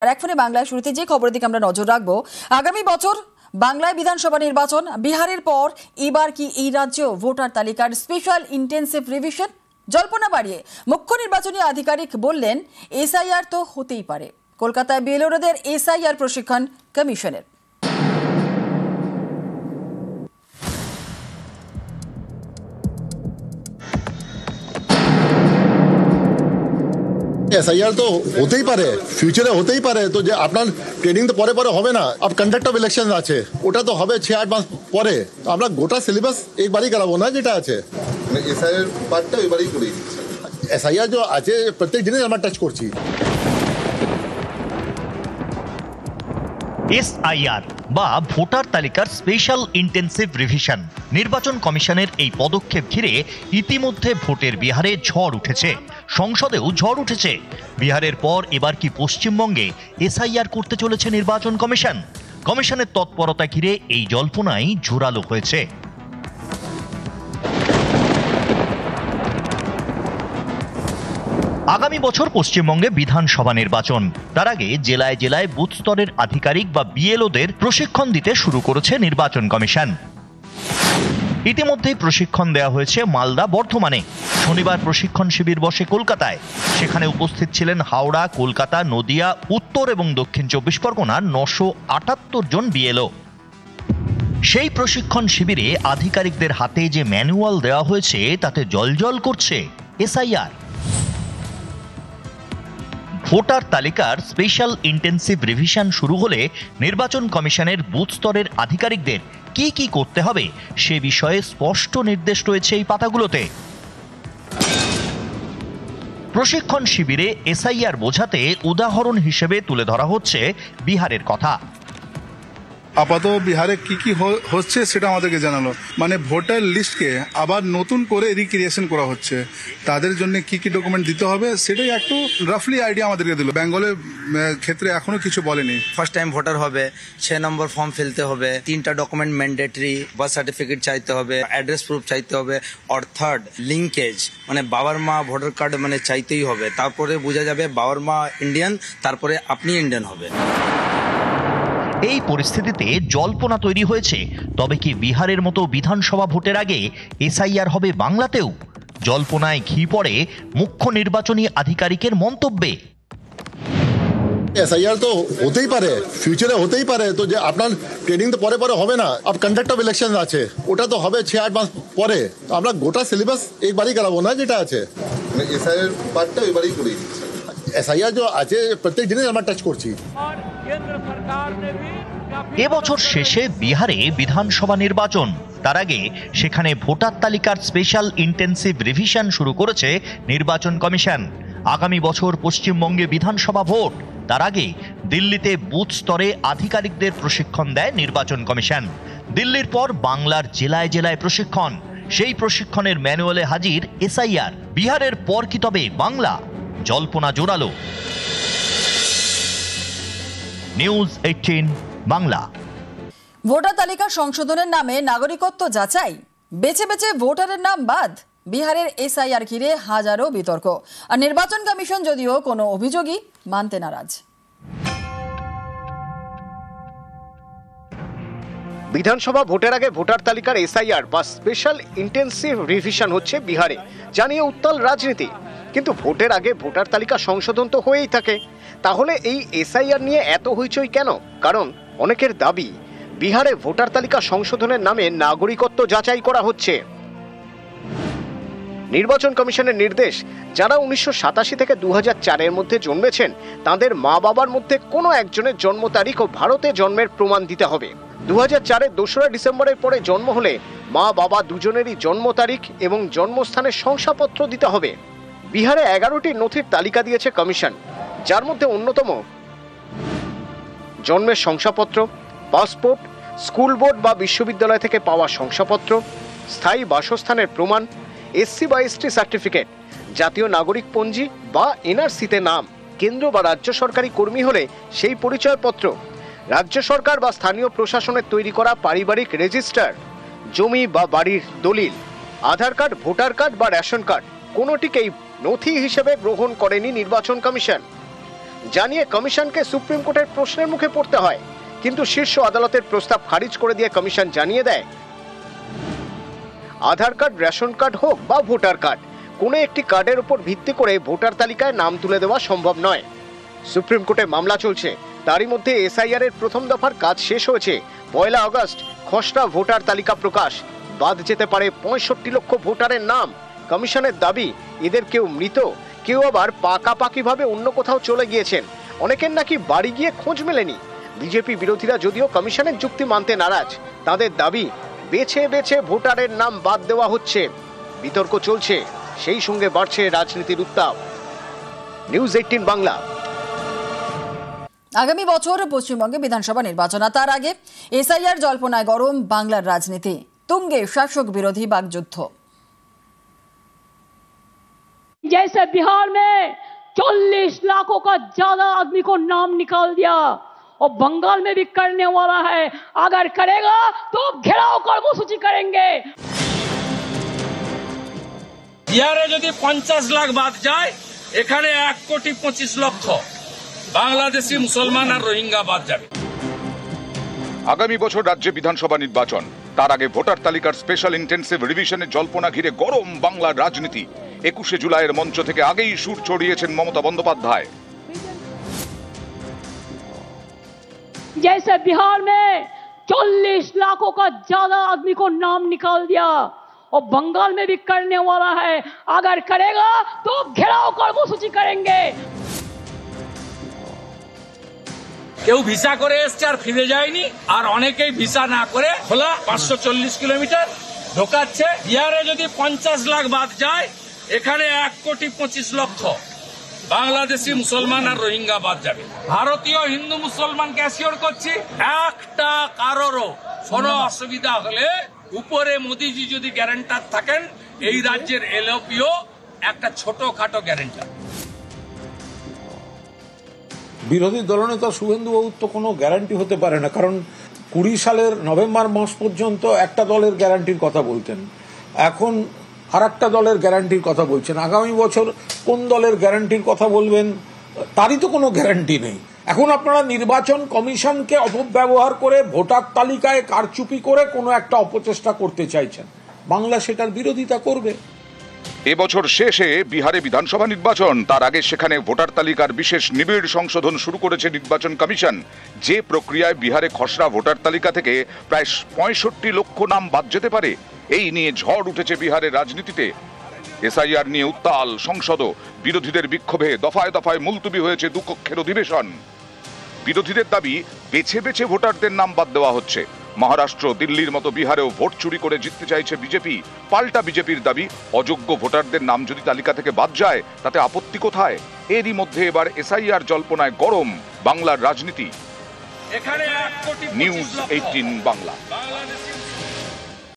আর এক ফোনে বাংলায় শুরুতে যে খবরের দিকে আমরা নজর রাখবো, আগামী বছর বাংলায় বিধানসভা নির্বাচন। বিহারের পর এবার কি এই রাজ্য ভোটার তালিকার স্পেশাল ইন্টেন্সিভ রিভিশন? জল্পনা বাড়িয়ে মুখ্য নির্বাচনী আধিকারিক বললেন, এসআইআর তো হতেই পারে। কলকাতায় বিএলওদের এসআইআর প্রশিক্ষণ কমিশনের। एसआईआर तो होते ही पारे, फ्यूचरे होते ही पारे। तो আপনার ট্রেনিং তো পরে পরে হবে না। আপ কন্ডাক্ট অফ ইলেকশন আছে, ওটা তো হবে 6-8 মাস পরে। তো আমরা গোটা সিলেবাস একবারই করাবো না, যেটা আছে মানে এসআইআর পার্টটা এবারই করে দিচ্ছি। এসআইআর যে আছে প্রত্যেক দিনই আমরা টাচ করছি। এসআইআর বা ভোটার তালিকার স্পেশাল ইন্টেন্সিভ রিভিশন। নির্বাচন কমিশনের এই পদক্ষেপ ঘিরে ইতিমধ্যে ভোটের বিহারে ঝড় উঠেছে, সংসদেও ঝড় উঠেছে। বিহারের পর এবার কি পশ্চিমবঙ্গে এসআইআর করতে চলেছে নির্বাচন কমিশন? কমিশনের তৎপরতা ঘিরে এই জল্পনাই জোরালো হয়েছে। আগামী বছর পশ্চিমবঙ্গে বিধানসভা নির্বাচন। তার আগে জেলায় জেলায় বুথ স্তরের আধিকারিক বা বিএলওদের প্রশিক্ষণ দিতে শুরু করেছে নির্বাচন কমিশন। ইতিমধ্যেই প্রশিক্ষণ দেওয়া হয়েছে মালদা, বর্ধমানে। শনিবার প্রশিক্ষণ শিবির বসে কলকাতায়। সেখানে উপস্থিত ছিলেন হাওড়া, কলকাতা, নদিয়া, উত্তর এবং দক্ষিণ 24 পরগনার 978 জন বিএলও। সেই প্রশিক্ষণ শিবিরে আধিকারিকদের হাতে যে ম্যানুয়াল দেওয়া হয়েছে তাতে জলজল করছে এসআইআর। ভোটার তালিকার স্পেশাল ইন্টেন্সিভ রিভিশন শুরু হলে নির্বাচন কমিশনের বুথ স্তরের আধিকারিকদের কি কি করতে হবে সে বিষয়ে স্পষ্ট নির্দেশ রয়েছে এই পাতাগুলোতে। প্রশিক্ষণ শিবিরে এসআইআর বোঝাতে উদাহরণ হিসেবে তুলে ধরা হচ্ছে বিহারের কথা। আপাতত বিহারে কি কি হচ্ছে সেটা আমাদেরকে জানালো, মানে ভোটার লিস্টকে আবার নতুন করে রিক্রিয়েশন করা হচ্ছে। তাদের জন্য কি কি ডকুমেন্ট দিতে হবে সেটাই একটু রাফলি আইডিয়া আমাদেরকে দিল। বেঙ্গলের ক্ষেত্রে এখনো কিছু বলেনি। ফার্স্ট টাইম ভোটার হবে, 6 নম্বর ফর্ম ফেলতে হবে, 3টা ডকুমেন্ট ম্যান্ডেটরি, বার্থ সার্টিফিকেট চাইতে হবে, অ্যাড্রেস প্রুফ চাইতে হবে, আর থার্ড লিঙ্কেজ মানে বাবার মা ভোটার কার্ড মানে চাইতেই হবে। তারপরে বোঝা যাবে বাবার মা ইন্ডিয়ান, তারপরে আপনি ইন্ডিয়ান হবে। এই পরিস্থিতিতে জল্পনা তৈরি হয়েছে, তবে কি বিহারের মতো বিধানসভা ভোটের আগে এসআইআর হবে বাংলাতেও? জল্পনায় ঘি পড়ে মুখ্য নির্বাচনী আধিকারিকের মন্তব্যে। এসআইআর তো হতেই পারে, ফিউচারে হতেই পারে। তো যে আপনার ট্রেনিং তো পরে পরে হবে না। আপ কন্ডাক্ট অফ ইলেকশন আছে, ওটা তো হবে 6-8 মাস পরে। তো আমরা গোটা সিলেবাস একবারই করাবো না, যেটা আছে মানে এসআইআর পার্টটা এবারই করে দিচ্ছি। এসআইআর যে আছে প্রত্যেক দিনই আমরা টাচ করছি। এবছর শেষে বিহারে বিধানসভা নির্বাচন। তার আগে সেখানে ভোটার তালিকার স্পেশাল ইন্টেন্সিভ রিভিশন শুরু করেছে নির্বাচন কমিশন। আগামী বছর পশ্চিমবঙ্গে বিধানসভা ভোট। তার আগে দিল্লিতে বুথ স্তরে আধিকারিকদের প্রশিক্ষণ দেয় নির্বাচন কমিশন। দিল্লির পর বাংলার জেলায় জেলায় প্রশিক্ষণ। সেই প্রশিক্ষণের ম্যানুয়ালে হাজির এসআইআর। বিহারের পর কি তবে বাংলা? জল্পনা জোরালো। নিউজ 18 বাংলা। ভোটার তালিকা সংশোধনের নামে নাগরিকত্ব যাচাই, বেছে বেছে ভোটারের নাম বাদ। বিহারের এসআইআর ঘিরে হাজারো বিতর্ক। আর নির্বাচন কমিশন যদিও কোনো অভিযোগই মানতে নারাজ। বিধানসভা ভোটের আগে ভোটার তালিকার এসআইআর বা স্পেশাল ইন্টেন্সিভ রিভিশন হচ্ছে বিহারে, জানিয়ে উত্তাল রাজনীতি। কিন্তু ভোটের আগে ভোটার তালিকা সংশোধন তো হয়েই থাকে, তাহলে এই এসআইআর নিয়ে এত হইচই কেন? কারণ অনেকের দাবি বিহারে ভোটার তালিকা সংশোধনের নামে নাগরিকত্ব যাচাই করা হচ্ছে। নির্বাচন কমিশনের নির্দেশ, যারা 1987 থেকে 2004 মধ্যে জন্মেছেন তাদের মা বাবার মধ্যে কোনো একজনের জন্ম তারিখ ও ভারতে জন্মের প্রমাণ দিতে হবে। 2004-এর 2রা ডিসেম্বরের পরে জন্ম হলে মা বাবা দুজনেরই জন্ম তারিখ এবং জন্মস্থানের শংসাপত্র দিতে হবে। বিহারে 11টি নথির তালিকা দিয়েছে কমিশন, যার মধ্যে অন্যতম জন্মের শংসাপত্র, পাসপোর্ট, স্কুল বোর্ড বা বিশ্ববিদ্যালয় থেকে পাওয়া শংসাপত্র, স্থায়ী বাসস্থানের প্রমাণ, এসসি বা এসটি সার্টিফিকেট, জাতীয় নাগরিক পঞ্জি বা এনআরসিতে নাম, কেন্দ্র বা রাজ্য সরকারি কর্মী হলে সেই পরিচয়পত্র, রাজ্য সরকার বা স্থানীয় প্রশাসনের তৈরি করা পারিবারিক রেজিস্টার, জমি বা বাড়ির দলিল, আধার কার্ড, ভোটার কার্ড বা রেশন কার্ড কোনোটিকেই নথি হিসেবে গ্রহণ করেনি নির্বাচন কমিশন। জানিয়ে কমিশনকে সুপ্রিম কোর্টের প্রশ্নের মুখে পড়তে হয়। কিন্তু শীর্ষ আদালতের প্রস্তাব খারিজ করে দিয়ে কমিশন জানিয়ে দেয়, আধার কার্ড, রেশন কার্ড হোক বা ভোটার কার্ড, কোনো একটি কার্ডের উপর ভিত্তি করে ভোটার তালিকায় নাম তুলে দেওয়া সম্ভব নয়। সুপ্রিম কোর্টে মামলা চলছে, তারই মধ্যে এসআইআর এর প্রথম দফার কাজ শেষ হয়েছে। 1 আগস্ট খসড়া ভোটার তালিকা প্রকাশ। বাদ যেতে পারে 65 লক্ষ ভোটারের নাম। কমিশনের দাবি, এদের কেউ মৃত, কেউ আবার পাকাপাকিভাবে অন্য কোথাও চলে গিয়েছেন, অনেকের নাকি বাড়ি গিয়ে খোঁজ মেলেনি। বিজেপি বিরোধীরা যদিও কমিশনের যুক্তি মানতে নারাজ। তাদের দাবি, বেছে বেছে ভোটারের নাম বাদ দেওয়া হচ্ছে। বিতর্ক চলছে, সেই সঙ্গে বাড়ছে রাজনীতির উত্তাপ। নিউজ 18 বাংলা। আগামী বছর পশ্চিমবঙ্গে বিধানসভা নির্বাচন, তার আগে এসআইআর জল্পনায় গরম বাংলার রাজনীতি। তুঙ্গে শাসক বিরোধী বাগযুদ্ধ। जैसे बिहार में 40 लाखों का ज्यादा आदमी को नाम निकाल दिया और बंगाल में भी करने वाला है। अगर करेगा तो घेराव कर्मसूची करेंगे। বিহারে যদি 50 লাখ বাদ যায়, এখানে 1,25,00,000 বাংলাদেশি মুসলমান আর রোহিঙ্গা বাদ যাবে। আগামী বছর রাজ্যে বিধানসভা নির্বাচন, তার আগে ভোটার তালিকার স্পেশাল ইন্টেন্সিভ রিভিশনের জল্পনা ঘিরে গরম বাংলার রাজনীতি। 21শে জুলাইয়ের মঞ্চ থেকে আগেই সুর ছড়িয়েছেন মমতা বন্দ্যোপাধ্যায়। जैसे बिहार में 40 लाखों का ज्यादा आदमी को नाम निकाल दिया और बंगाल में भी करने वाला है। अगर करेगा तो घेराव कर्मसूची करेंगे। কেউ ভিসা করে এসছে আর ফিরে যায়নি, আর অনেকেই ভিসা না করে খোলা 540 কিলোমিটার ঢোকাচ্ছে। বিহারে যদি 50 লাখ বাদ যায়, এখানে 1,25,00,000 বাংলাদেশি মুসলমান আর রোহিঙ্গা বাদ যাবে। ভারতীয় হিন্দু মুসলমানকে অ্যাসিওর করছি, একটা কারোরও কোনো অসুবিধা হলে উপরে মোদিজি যদি গ্যারান্টার থাকেন, এই রাজ্যের এলওপিও একটা ছোটখাটো গ্যারান্টার। বিরোধী দলনেতা শুভেন্দুবাবুর তো কোনো গ্যারান্টি হতে পারে না, কারণ 20 সালের নভেম্বর মাস পর্যন্ত একটা দলের গ্যারান্টির কথা বলতেন, এখন আর একটা দলের গ্যারান্টির কথা বলছেন। আগামী বছর কোন দলের গ্যারান্টির কথা বলবেন তারই তো কোনো গ্যারান্টি নেই। এখন আপনারা নির্বাচন কমিশনকে অপব্যবহার করে ভোটার তালিকায় কারচুপি করে কোনো একটা অপচেষ্টা করতে চাইছেন, বাংলা সেটার বিরোধিতা করবে। এবছর শেষে বিহারে বিধানসভা নির্বাচন, তার আগে সেখানে ভোটার তালিকার বিশেষ নিবিড় সংশোধন শুরু করেছে নির্বাচন কমিশন। যে প্রক্রিয়ায় বিহারে খসড়া ভোটার তালিকা থেকে প্রায় 65 লক্ষ নাম বাদ যেতে পারে, এই নিয়ে ঝড় উঠেছে বিহারের রাজনীতিতে। এসআইআর নিয়ে উত্তাল সংসদ, বিরোধীদের বিক্ষোভে দফায় দফায় মুলতবি হয়েছে দুকক্ষের অধিবেশন। বিরোধীদের দাবি, বেছে বেছে ভোটারদের নাম বাদ দেওয়া হচ্ছে। মহারাষ্ট্র, দিল্লির মতো বিহারেও ভোট চুরি করে জিততে চাইছে বিজেপি। পাল্টা বিজেপির দাবি, অযোগ্য ভোটারদের নাম যদি তালিকা থেকে বাদ যায় তাতে আপত্তি কোথায়? এরই মধ্যে এবার এসআইআর জল্পনায় গরম বাংলার রাজনীতি। নিউজ 18 বাংলা।